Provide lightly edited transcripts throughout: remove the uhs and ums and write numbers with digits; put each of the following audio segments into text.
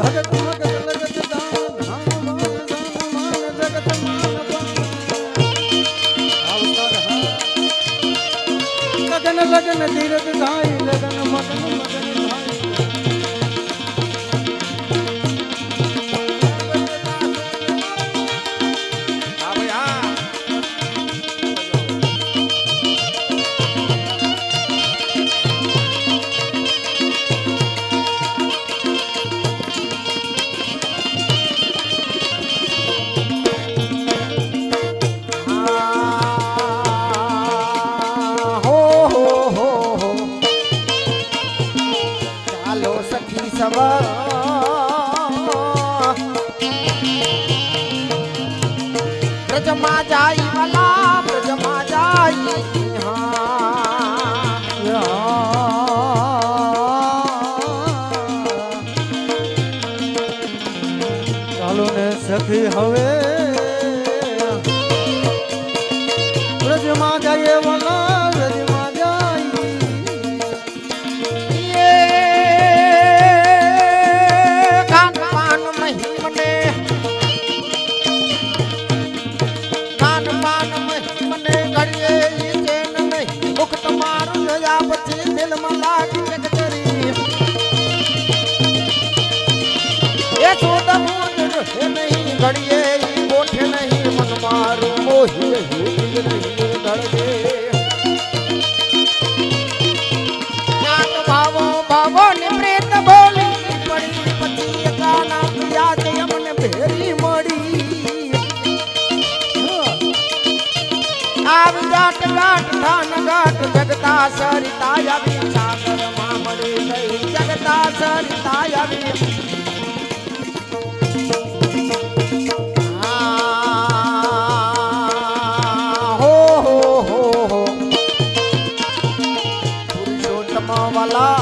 भगत मगत लगत दान धान मान दान मान जगत मान लगन लगन तीरथ धाई लगन मगन मगन धाई ब्रजमा जाई वाला ब्रजमा जाई ચાલો ને સખી હવે બ્રજમાં જઈએ વાલા બ્રજમાં જાય કાન પાન મહિમને ઘડીએ ચેન નહીં મુખ તમારું જોયા પછી દિલમાં લાગી કચરી એ શોધ હે નહીં ઘડીએ ગોઠે નહીં મન મારું મોહી નહીં ધડકે જ્ઞાન ભાવો ભાવો ને પ્રેત બોલી પડી પછી ગાના યાદ અમને ભેરી મળી આવ ગાટ ગાટ ધાન ગાટ જગતા સરિતા આવી સાગર માં મળી ગઈ જગતા સરિતા આવી હો પુરુષોત્તમ વાલા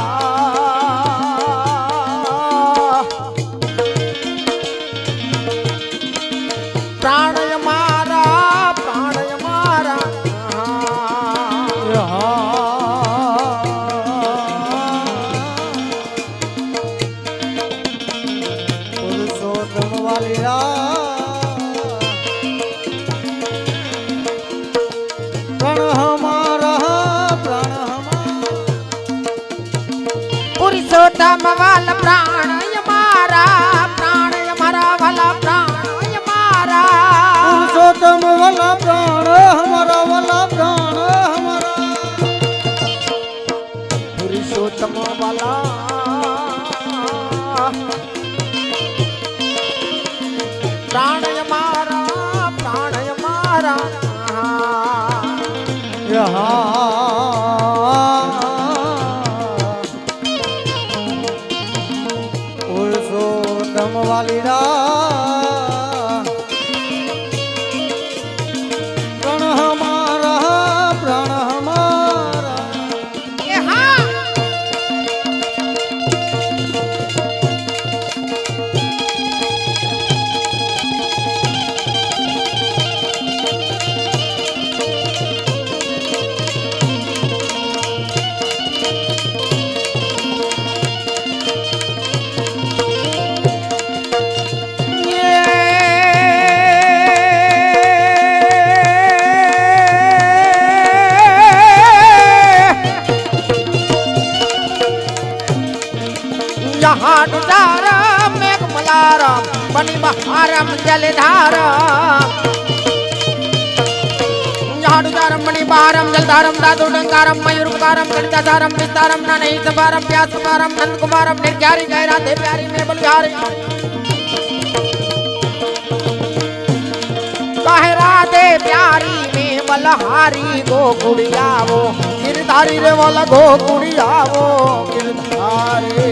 પ્રાણય મારા પ્રાણય મારા પુરુષોત્તમ વાલિયા પ્રાણ હમારા પ્રાણ પુરુષોત્તમ વાલા પ્રાણય મારા પ્રાણય મારા વાલા પ્રાણય મારા પુરુષોત્તમ વાલા પ્રાણ હમારા વાલા પ્રાણ હમારા પુરુષોત્તમ વાલા પ્રાણય મારા પ્રાણય મારા પુરુષોત્તમ વાલિયા પ્રાણ હમારા પ્રાણ હમારા हाडुदारम मेघ मलारम बनी बहारम जलधारम हाडुदारम बनी बहारम जलधारम दादु डंकारम मयूरकारम गणिताधारम विस्तारम नहीं सवारम प्यासवारम नंद कुमारम निर्ग्यारी गैरा दे प्यारी में बलिहारी काहे राधे प्यारी में बलहारी गोकुड़ियावो गिरधारी रे वाला गोकुड़ियावो गिरधारी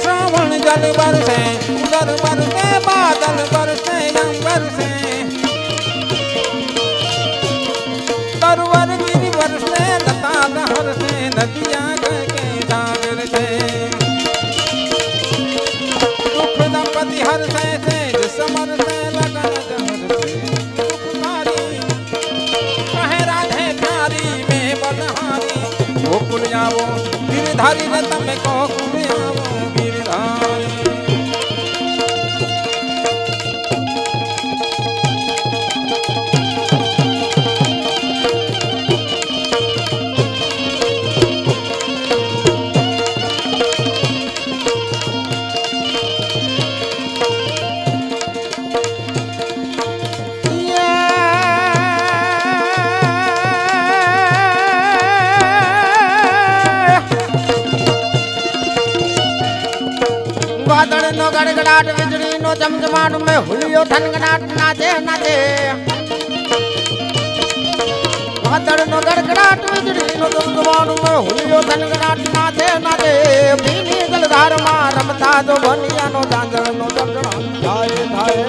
श्रावण जल बरसे उदर बरसे बादल बरसे अंबर से तरवर गिरी बरसे लता दहर से नदियां के डागर से दुख दंपति हर से समर से लगन जहर से दुखकारी कहे राधे प्यारी में बलहारी गोकुल आवो गिरधारी रतन को कुल आवो गिरधारी વાદળ નો ગડગડાટ વીજળી નો ચમચમાટ મેં હુલિયો થનગનાટ નાચે નાચે વાદળ નો ગડગડાટ વીજળી નો ચમચમાટ મેં હુલિયો થનગનાટ નાચે નાચે ભીની જલધાર માં રમતા જો બનિયા નો ચાંદળ નો ચમચમાટ થાય થાય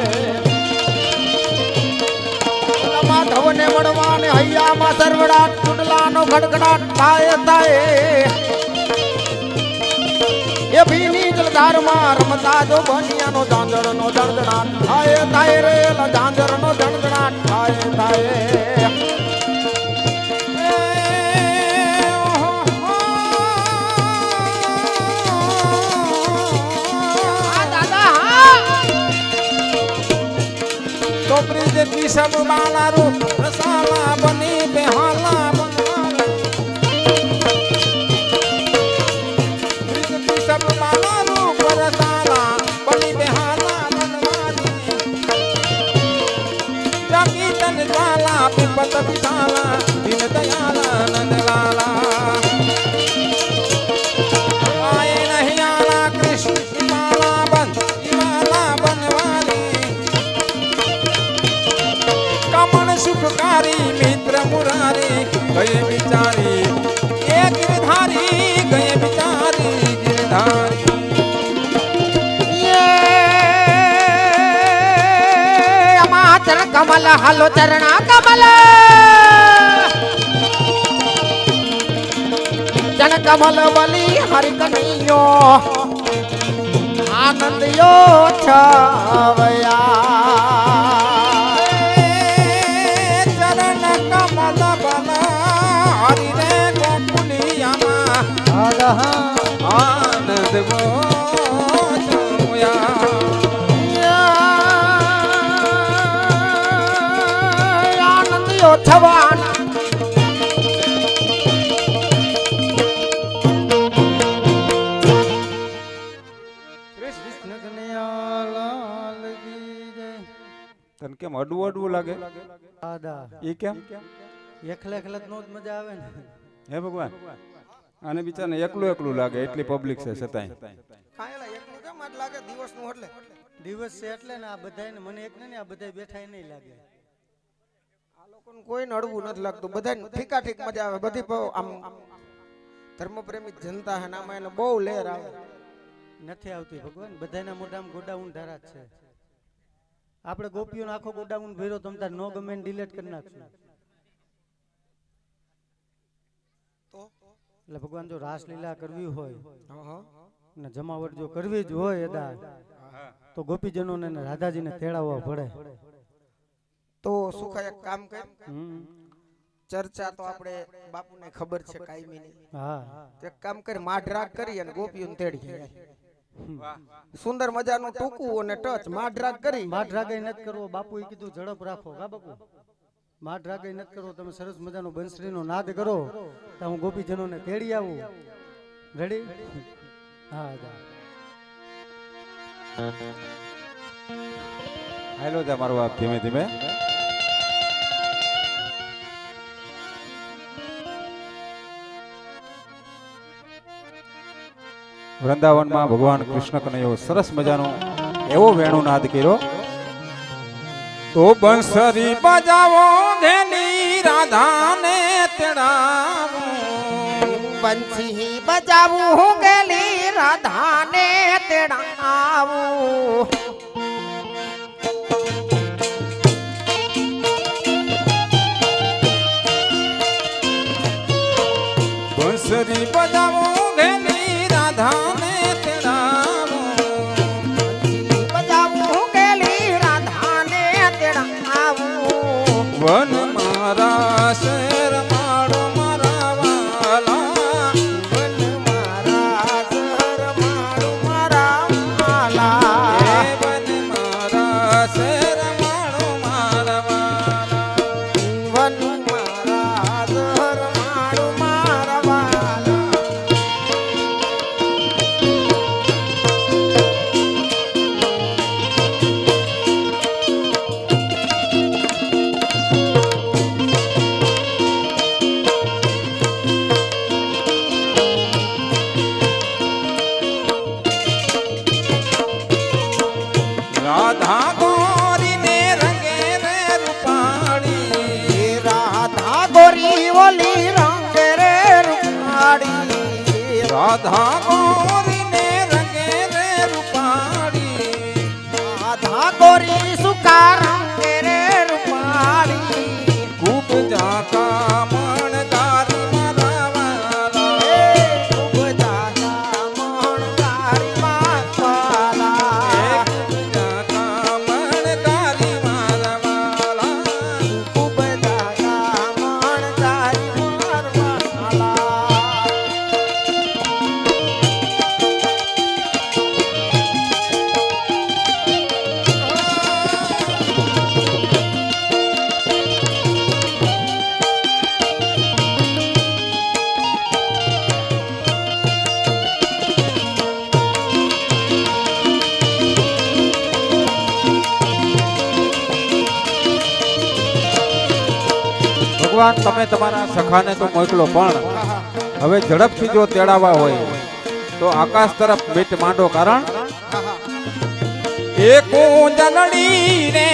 માધવ ને મળવાને હૈયા માં સરવડાટ ચુડલા નો ગડગડાટ થાય થાય એ ભીની જલધાર માં રમતા જો બનિયા નો ચાંદળ નો દણદણાટ થાય થાય રે ચાંદળ નો દણદણાટ થાય થાય की सब बाला रू रसाला बनी बेहाला बनवाला की सब बाला रू रसाला बनी बेहाला बनवाली जमी तन ज्वाला पिपत विशाला दिन दयाला नंदलाला आए नहीं आला कृष्ण माला बन इमाला बनवाली कमन सुखकारी मित्र मुरारी गए बिचारी एक गिरधारी गए बिचारी गिरधारी ये अमाचर कमल हलो चरणा कमल जन कमल बली हरि कन्हैयो आनंद यो छवया आनंद वो आनंद यो छवान कृष्ण कन्हैया लाल की जय तन केम अडू अडू लागे दादा ये केम એકલા એકલા નો જ મજા આવે ને હે ભગવાન આને બિચારાને એકલું એકલું લાગે એટલી પબ્લિક છે છતાંય ખાયેલા એકલું કેમ આટ લાગે દિવસ નું એટલે દિવસ છે એટલે ને આ બધાને મને એક ને આ બધા બેઠા નહીં લાગે આ લોકોને કોઈ નડવું નથી લાગતું બધાને ઠીકા ઠીક મજા આવે બધી આમ ધર્મપ્રેમી જનતા હે નામાં એને બહુ લહેર આવે નથી આવતી ભગવાન બધાના મોઢામાં ગોડાઉન ધારા છે આપણે ગોપીઓનો આખો ગોડાઉન ભર્યો તમ તાર નો ગમે ને ડિલીટ કરી નાખશું એટલે ભગવાન જો રાસલીલા કરવી હોય ને જમાવટ જો કરવી જ હોય એદા તો ગોપીજનોને રાધાજીને તેડાવવા પડે તો સુખા એક કામ કર ચર્ચા તો આપણે બાપુને ખબર છે કાયમીની હા એક કામ કરી માઢરાગ કરી અને ગોપીઓને તેડી સુંદર મજાનું ટૂંકું અને ટચ માઢરાગ કરી માઢરાગ નથી કરવો બાપુએ કીધું ઝડપ રાખો હા બાપુ માઢરાગ નથી કરવો તમે સરસ મજાનો બંસરીનો નાદ કરો તો હું ગોપીજનોને તેડી આવું રેડી હા હાલો જા મારો બાપ ધીમે ધીમે વૃંદાવનમાં ભગવાન કૃષ્ણ કનૈયો સરસ મજાનો એવો વેણુનાદ કર્યો તો બંસરી બજાવો ઘેલી રાધાને તેડાવો બંસી બજાવું ગેલી રાધાને તેડાવું બંસરી બજાવો ઘેલી રાધાને તેડાવો બજાવું ગેલી રાધાને તેડાવું વન મારા શેર મારો મારા વાલા વન મારા શહેર મારું મારા राधा गोरी ने रंगे रे रूपाड़ी राधा गोरी सुका रंगे रे रूपाड़ी खूब जाका मणदारी मारावाला खूब जाका मणदारी मारवाला खूब जाका मणदारी मारावाला खूब जाका मणदारी मारवाला ભગવાન તમે તમારા સખાને તો મોકલો પણ હવે ઝડપથી જો તેડાવા હોય તો આકાશ તરફ બેટ માંડો કારણ એ કુંજલડી રે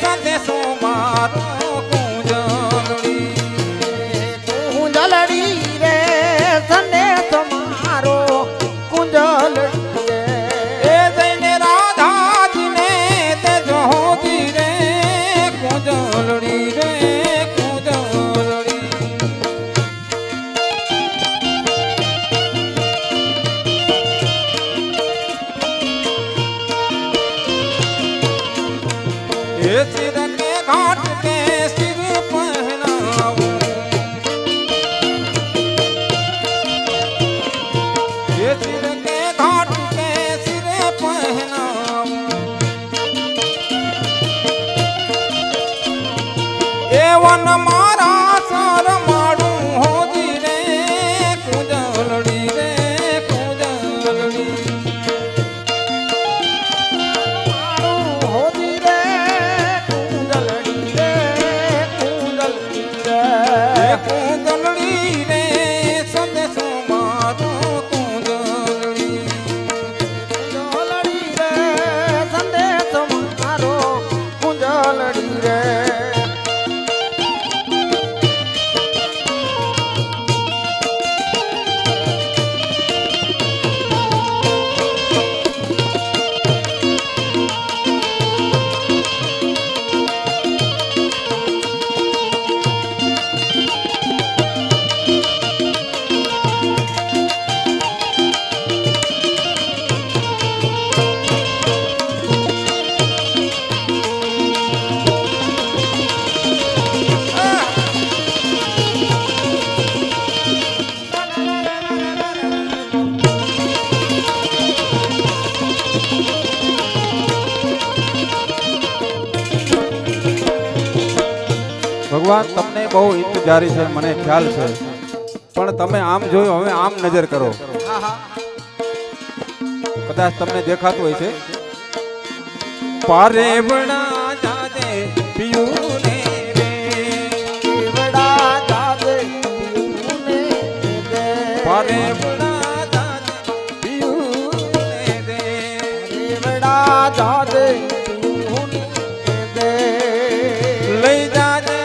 સંદેશો મારો કુંજલડી કુંજલડી રે સંદેશો મારો કુંજલડી રે એ જઈને રાધાજીને તે જોતી રે કુંજલડી રે કુંજલડી ये सिर के घाट के सिर पहनाऊं ये सिर के घाट के सिर पहनाऊं ये वन मारा सर मारू हो जी रे कुंजलड़ी रे कुंजलड़ी હોતી રે કુંજલડી રે કુંજલડી રે કુંજલડી રે સંદેશો મારો કુંજલડી કુંજલડી રે સંદેશો મારો કુંજલડી રે ભગવાન તમને બહુ ઇંતજારી છે મને ખ્યાલ છે પણ તમે આમ જોયો હવે આમ નજર કરો કદાચ તમને દેખાતું હોય છે પારે વણા જાજે પિયુને રે કેવડા જાદે પીયુને દે પારે વણા જાજે પિયુને રે કેવડા જાદે પીયુને દે લઈ જાજે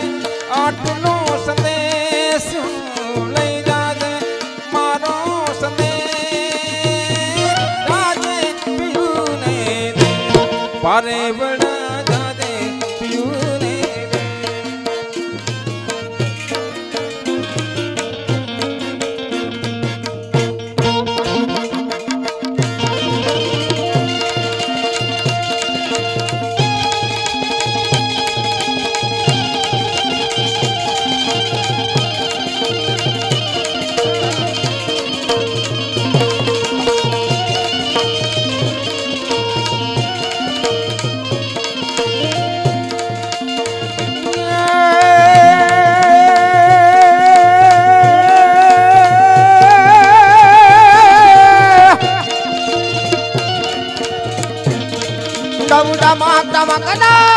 આટલો સંદેશ લઈ જાજે મારો સંદેશ જાજે પિયુને રે પારે વણા જાજે પિયુને રે ડમડમા ડમકડા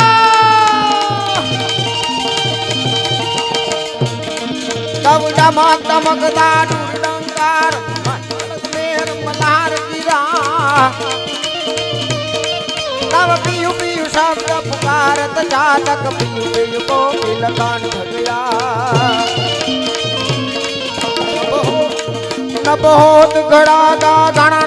ડમડમા ડમકડા ડુરડંકાર મેર મલ્હાર ગીરા તવ પિયુ પિયુ શબ્દ પુકારત જાતક પિયુ પિયુ કોકિલ કાન ભગયા बहुत घड़ा गा गाना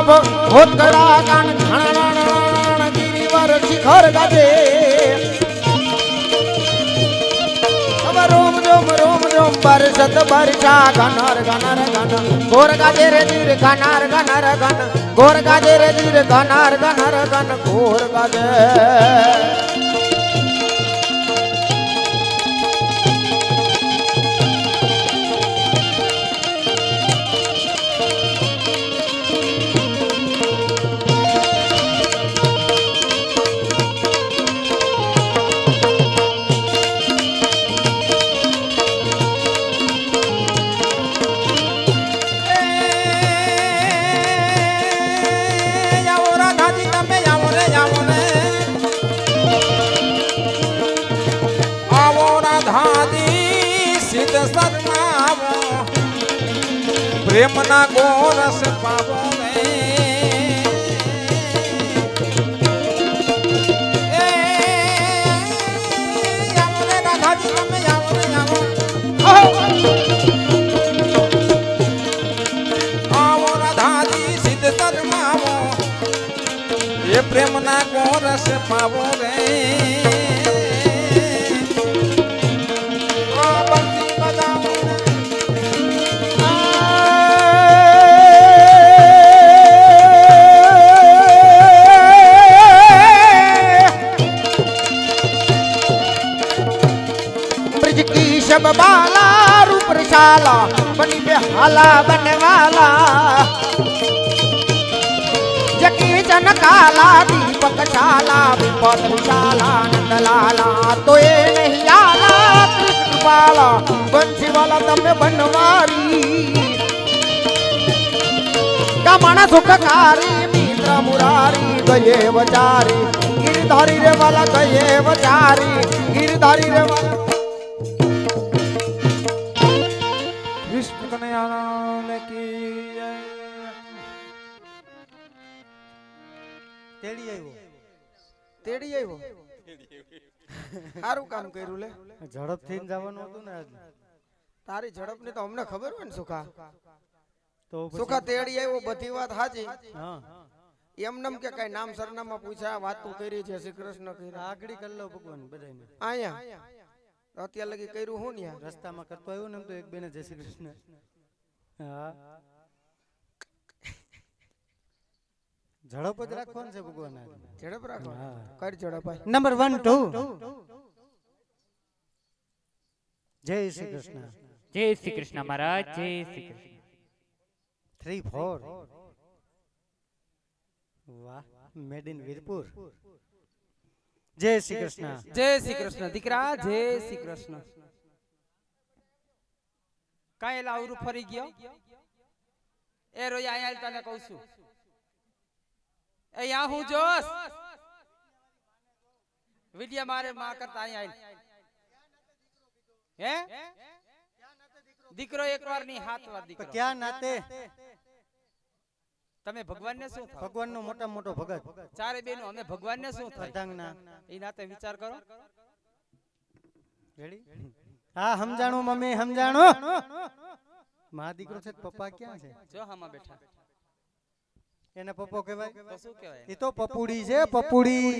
बहुत घड़ा गान गिरिवर शिखर गाजे रोम रोम बरसत बरसा घनर घनर घन गोर गाजे रे धीर घनर घनर घन गोर गाजे रे धीर घनर घनर घन गोर गाजे प्रेम ना गोरस पावो आवो राधाजी सिद्ध शर्मावो ये प्रेम ना गोरस पावो रे शब बाला रूप रसाला बनी बेहाला बनने वाला जकी जन काला दीपक शाला विपद विशाला नंद लाला तो ये नहीं आला कृष्ण बाला बंसी वाला तमे बनवारी कमण सुखकारी मित्र मुरारी गये वचारी गिरधारी रे वाला गये वचारी गिरधारी रे वाला તેડી આવ્યો સારું કામ કર્યું લે ઝડપ થઈને જવાનું હતું ને આજ તારી ઝડપ ની તો અમને ખબર હોય ને સુખા તો સુખા તેડી આવ્યો બધી વાત સાચી હા એમનમ કે કઈ નામ સરનામા પૂછ્યા વાતો કરી છે શ્રી કૃષ્ણ કરી આગળી કરી લો ભગવાન બધાને આયા અત્યાર લગી કર્યું હું ને રસ્તામાં કરતો આવ્યો ને તો એક બેને જય શ્રી કૃષ્ણ હા ઝડપ જ રાખવાનું છે ભગવાન ઝડપ રાખો કર ઝડપ નંબર 1 2 જય શ્રી કૃષ્ણ જય શ્રી કૃષ્ણ મહારાજ જય શ્રી કૃષ્ણ 3 4 વાહ મેડ ઇન વીરપુર જય શ્રી કૃષ્ણ દીકરા જય શ્રી કૃષ્ણ કાય લાવરું ફરી ગયો એ રોય આયા તને કહું છું અહીંયા હું જોસ વિડિયા મારે માં કરતા અહીંયા હે દીકરો એકવાર ની હાથ વાર દીકરો ક્યાં નાતે તમે ભગવાન ને શું થાવ ભગવાન નો મોટા મોટો ભગત ચારે બેનો અમે ભગવાન ને શું થાય અર્ધાંગના એ નાતે વિચાર કરો રેડી હા સમજાણું મમ્મી સમજાણું માં દીકરો છે પપ્પા ક્યાં છે જો હામાં બેઠા એને પપ્પો કહેવાય તો શું કહેવાય એ તો પપુડી છે પપુડી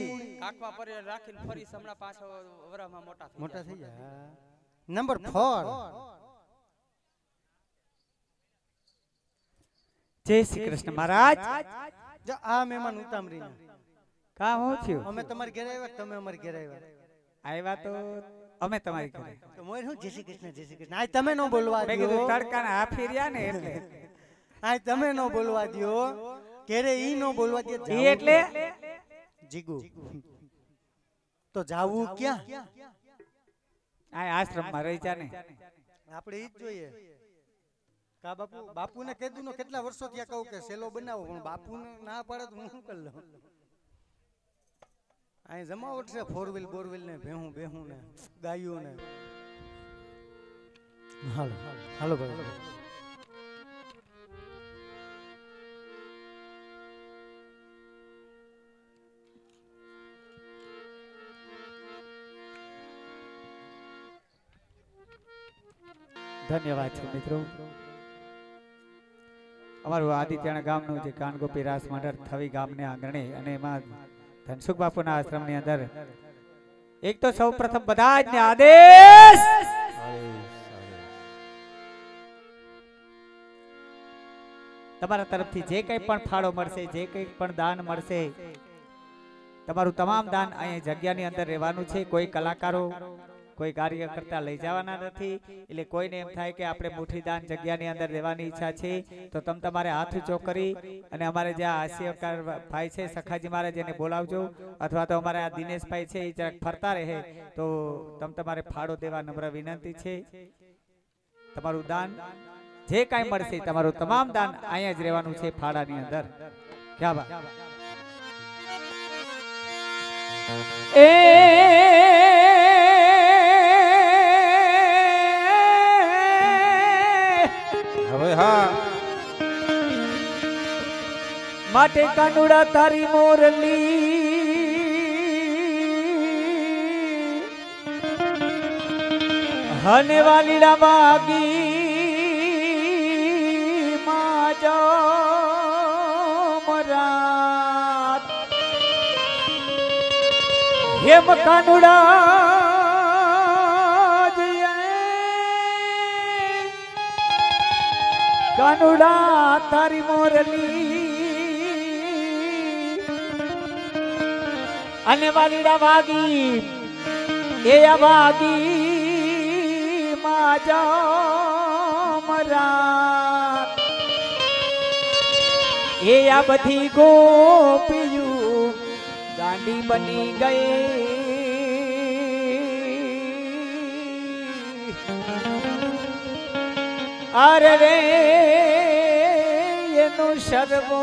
કાકમાં પરી રાખીને ફરી સમણા પાછો વરામાં મોટા થઈ જાય નંબર 4 જય શ્રી કૃષ્ણ મહારાજ જો આ મહેમાન ઉતામરી કા હું થયું અમે તમારી ઘરે આવ્યા તમે અમારી ઘરે આવ્યા તો અમે તમારી ઘરે તો મોય હું જય શ્રી કૃષ્ણ આ તમે નો બોલવા મેં દો કીધું તડકાના હાફી રહ્યા ને એટલે આ તમે નો બોલવા દો ઘરે ઈ નો બોલવા દે ઈ એટલે જીગુ તો જાવું ક્યાં આ આશ્રમમાં રહી જા ને આપણે ઈ જ જોઈએ કા બાપુને કીધું નો કેટલા વર્ષો ત્યાં કહું કે સેલો બનાવો પણ બાપુને ના પાડે તો હું શું કરી લઉં અહીં જમાવટ છે 4 વ્હીલ બોરવ્હીલ ને ભેહું ને ગાયું ને હાલો હાલો ભાઈ ધન્યવાદ છે મિત્રો. અમારું આદિત્યના ગામનું જે કાનગોપી રાસ મંડળ થવી ગામને આંગણે અને એમાં ધનસુખ બાપુના આશ્રમની અંદર એક તો સૌ પ્રથમ બધા જ ને આદેશ તમારા તરફથી જે કંઈ પણ ફાળો મળશે, જે કંઈ પણ દાન મળશે, તમારું તમામ દાન અહીં જગ્યાની અંદર રહેવાનું છે. કોઈ કલાકારો કોઈ કાર્યકર્તા લઈ જવાના નથી. એટલે કોઈને એમ થાય કે આપણે મુઠ્ઠી દાન જગ્યાની અંદર દેવાની ઈચ્છા છે તો તમે તમારે હાથ ઊંચો કરી અને અમારે જે આશીર્વાદ ભાઈ છે સખાજી મહારાજ એને બોલાવજો, અથવા તો અમારે આ દિનેશભાઈ છે એ જરાક ફરતા રહે તો તમે તમારે ફાળો દેવા નમ્ર વિનંતી છે. તમારું દાન જે કાંઈ મળશે તમારું તમામ દાન અહીંયા જ રહેવાનું છે ફાળાની અંદર. ક્યાં વાત હવે હા માટે કાનુડા તારી મોરલી હને વાલીડા માગી માજો મરાત હેમ કાનુડા કાનુડા તારી મોરલી અને વાલીડા વાગી એ વાગી માજા મરા એ આ બધી ગોપીયું ગાંડી બની ગઈ. અરે રે એનું સર્વો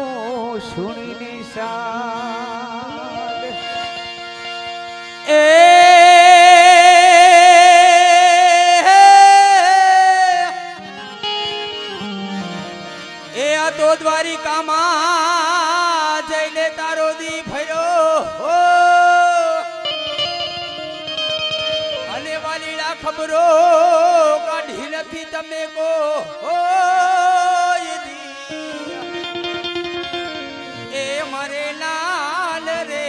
સુણીને સાદ એ આ તો દ્વારિકામાં જઈને તારો દી ભર્યો અને વાલીડા ખબરો કાઢી નથી તમે કો એ મારે લાલ રે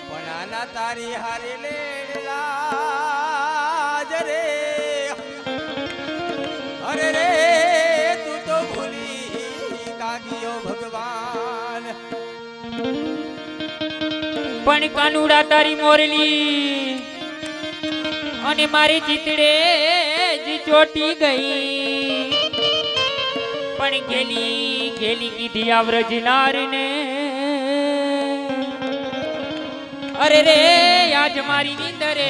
પણ આના તારી હારે લેલા જ રે. અરે રે તું તો ભૂલી કાગિયો ભગવાન પણ કાનુડા તારી મોરલી અને મારી ચિતડે જ ચોટી ગઈ. પણ ગેલી ગેલી કીધી આવરજનાર ને અરે રે આજ મારી નીંદરે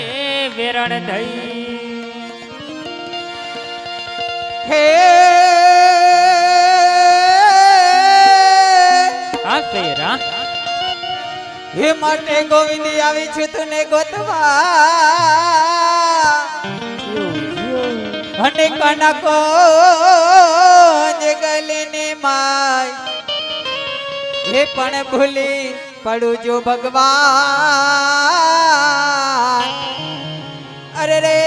વેરણ થઈ. હે આ ફેરા હે માટે ગોવિંદી આવી છું તને ગોતવા અને કનકો ગલીને માય હે પણ ભૂલી પડું જો ભગવાન. અરે રે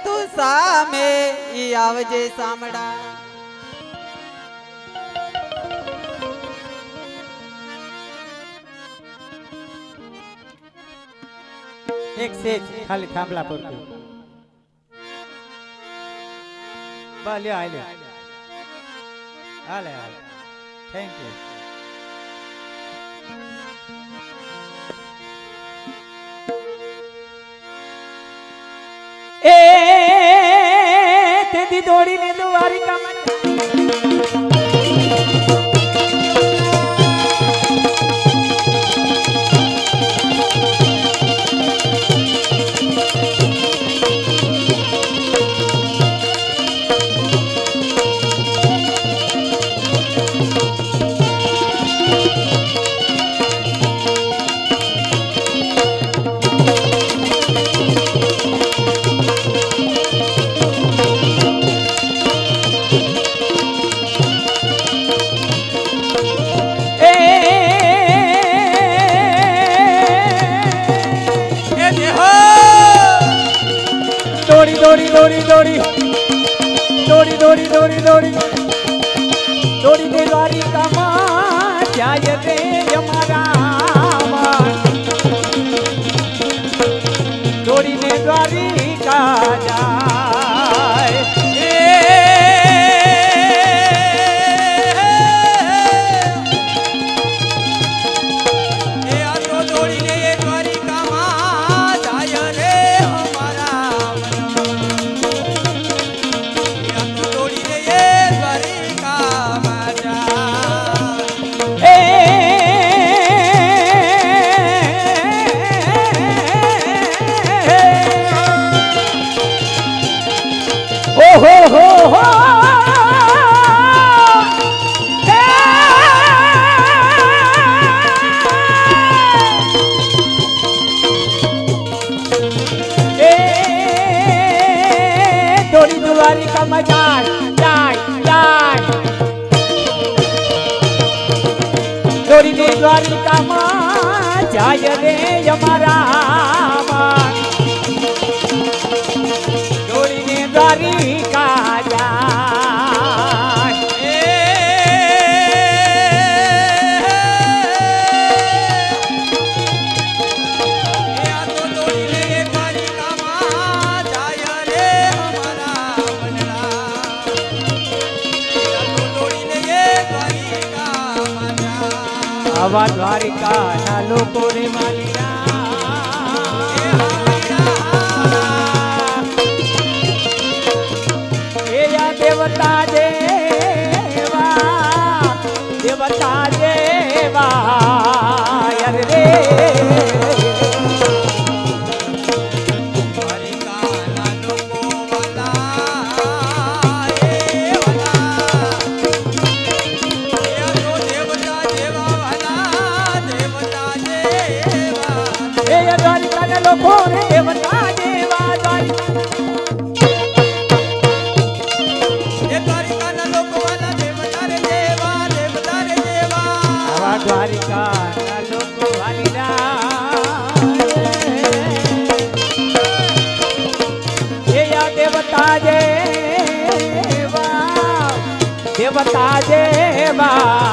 તું સામે ઈ આવજે સામડા. એક સેજ ખાલી થાંભલા પૂરતું લ્યો હાલે હાલે હાલે. Thank you. એ તેથી દોડીને દ્વારિકામાં દોડી દોડી દોડી દોડી દોડી દોડી દોડી દે દ્વારિકામાં જાય રે અમારા દોડીને દ્વારિકા જાય દ્વારિકામાં જાય જાય જાય દોડીને દ્વારિકામાં જાય રે અમારા દોડીને દ્વારિકા આવા દ્વારિકા ના લોકો રે માલિયા દેવતા દેવા દેવતા દેવા રે દ્વારિકા ના લોકો દેવતા દેવા દેવતા દેવા